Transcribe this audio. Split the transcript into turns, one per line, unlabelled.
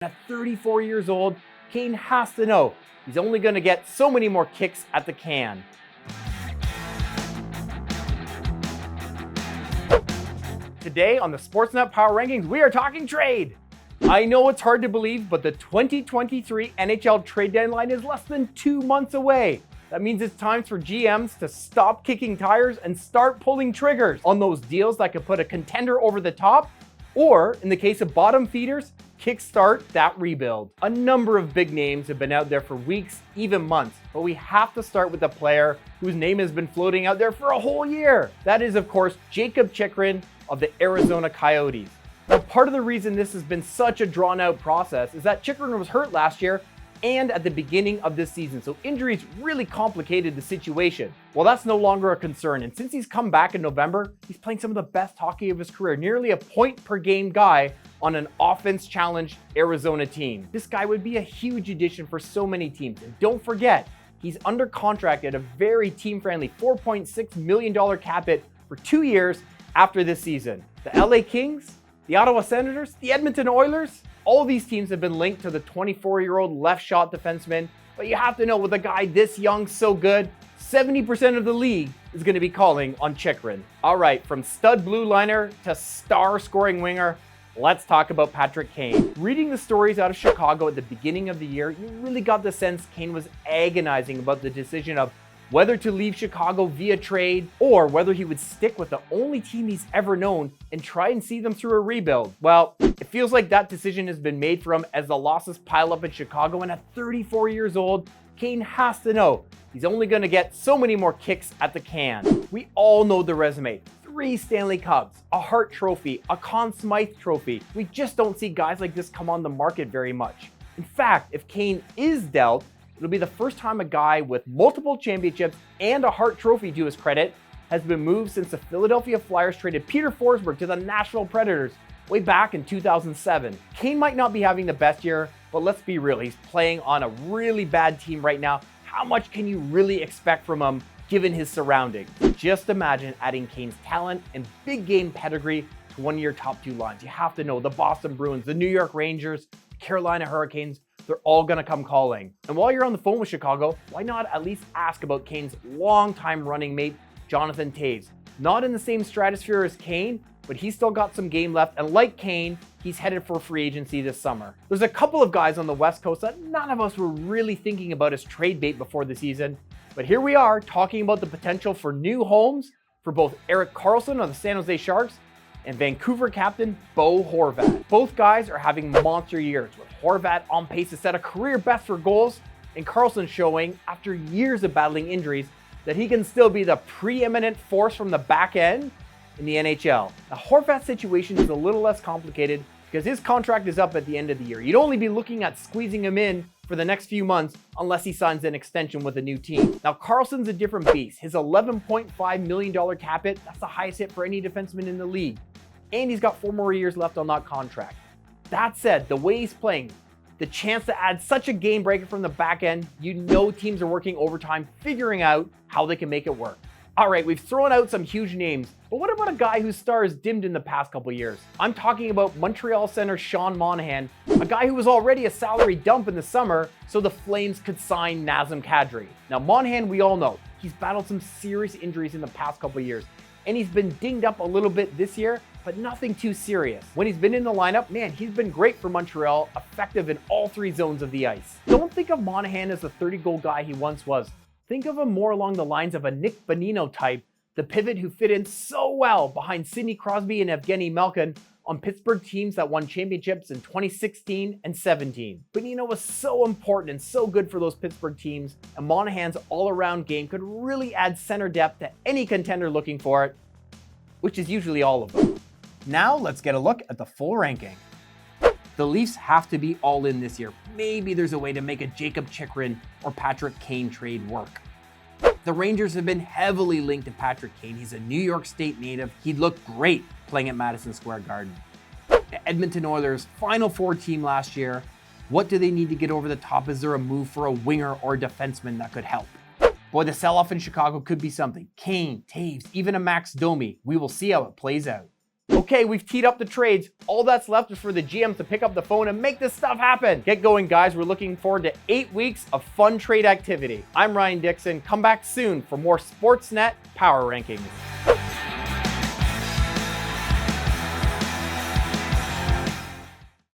At 34 years old, Kane has to know he's only going to get so many more kicks at the can. Today on the Sportsnet Power Rankings, we are talking trade. I know it's hard to believe, but the 2023 NHL Trade Deadline is less than 2 months away. That means it's time for GMs to stop kicking tires and start pulling triggers on those deals that could put a contender over the top, or in the case of bottom feeders, kickstart that rebuild. A number of big names have been out there for weeks, even months, but we have to start with a player whose name has been floating out there for a whole year. That is, of course, Jakob Chychrun of the Arizona Coyotes. Now, part of the reason this has been such a drawn-out process is that Chychrun was hurt last year and at the beginning of this season, so injuries really complicated the situation. Well, that's no longer a concern, and since he's come back in November, he's playing some of the best hockey of his career, nearly a point-per-game guy on an offense-challenged Arizona team. This guy would be a huge addition for so many teams, and don't forget, he's under contract at a very team-friendly $4.6 million cap hit for 2 years after this season. The LA Kings, the Ottawa Senators, the Edmonton Oilers, all these teams have been linked to the 24-year-old left shot defenseman, but you have to know with a guy this young, so good, 70% of the league is going to be calling on Chychrun. All right, from stud blue liner to star scoring winger, let's talk about Patrick Kane. Reading the stories out of Chicago at the beginning of the year, you really got the sense Kane was agonizing about the decision of whether to leave Chicago via trade or whether he would stick with the only team he's ever known and try and see them through a rebuild. Well, it feels like that decision has been made for him as the losses pile up in Chicago, and at 34 years old, Kane has to know he's only going to get so many more kicks at the can. We all know the resume. 3 Stanley Cups, a Hart Trophy, a Conn Smythe Trophy. We just don't see guys like this come on the market very much. In fact, if Kane is dealt, it'll be the first time a guy with multiple championships and a Hart Trophy to his credit has been moved since the Philadelphia Flyers traded Peter Forsberg to the Nashville Predators way back in 2007. Kane might not be having the best year, but let's be real, he's playing on a really bad team right now. How much can you really expect from him given his surroundings? Just imagine adding Kane's talent and big game pedigree to one of your top 2 lines. You have to know the Boston Bruins, the New York Rangers, the Carolina Hurricanes, they're all going to come calling. And while you're on the phone with Chicago, why not at least ask about Kane's longtime running mate, Jonathan Toews? Not in the same stratosphere as Kane, but he's still got some game left. And like Kane, he's headed for free agency this summer. There's a couple of guys on the West Coast that none of us were really thinking about as trade bait before the season. But here we are talking about the potential for new homes for both Erik Carlson of the San Jose Sharks and Vancouver captain Bo Horvat. Both guys are having monster years, with Horvat on pace to set a career best for goals, and Carlson showing, after years of battling injuries, that he can still be the preeminent force from the back end in the NHL. The Horvat situation is a little less complicated because his contract is up at the end of the year. You'd only be looking at squeezing him in for the next few months unless he signs an extension with a new team. Now, Carlson's a different beast. His $11.5 million cap hit, that's the highest hit for any defenseman in the league. And he's got 4 more years left on that contract. That said, the way he's playing, the chance to add such a game breaker from the back end, you know teams are working overtime figuring out how they can make it work. All right, we've thrown out some huge names, but what about a guy whose star has dimmed in the past couple years? I'm talking about Montreal center Sean Monahan, a guy who was already a salary dump in the summer so the Flames could sign Nazem Kadri. Now, Monahan, we all know, he's battled some serious injuries in the past couple years, and he's been dinged up a little bit this year, but nothing too serious. When he's been in the lineup, man, he's been great for Montreal, effective in all 3 zones of the ice. Don't think of Monahan as the 30-goal guy he once was. Think of him more along the lines of a Nick Bonino type, the pivot who fit in so well behind Sidney Crosby and Evgeny Malkin on Pittsburgh teams that won championships in 2016 and 17. Bonino was so important and so good for those Pittsburgh teams, and Monahan's all-around game could really add center depth to any contender looking for it, which is usually all of them. Now let's get a look at the full ranking. The Leafs have to be all in this year. Maybe there's a way to make a Jakob Chychrun or Patrick Kane trade work. The Rangers have been heavily linked to Patrick Kane. He's a New York State native. He'd look great playing at Madison Square Garden. The Edmonton Oilers, Final Four team last year. What do they need to get over the top? Is there a move for a winger or a defenseman that could help? Boy, the sell-off in Chicago could be something. Kane, Toews, even a Max Domi. We will see how it plays out. Okay, we've teed up the trades. All that's left is for the GMs to pick up the phone and make this stuff happen. Get going, guys. We're looking forward to 8 weeks of fun trade activity. I'm Ryan Dixon. Come back soon for more Sportsnet Power Rankings.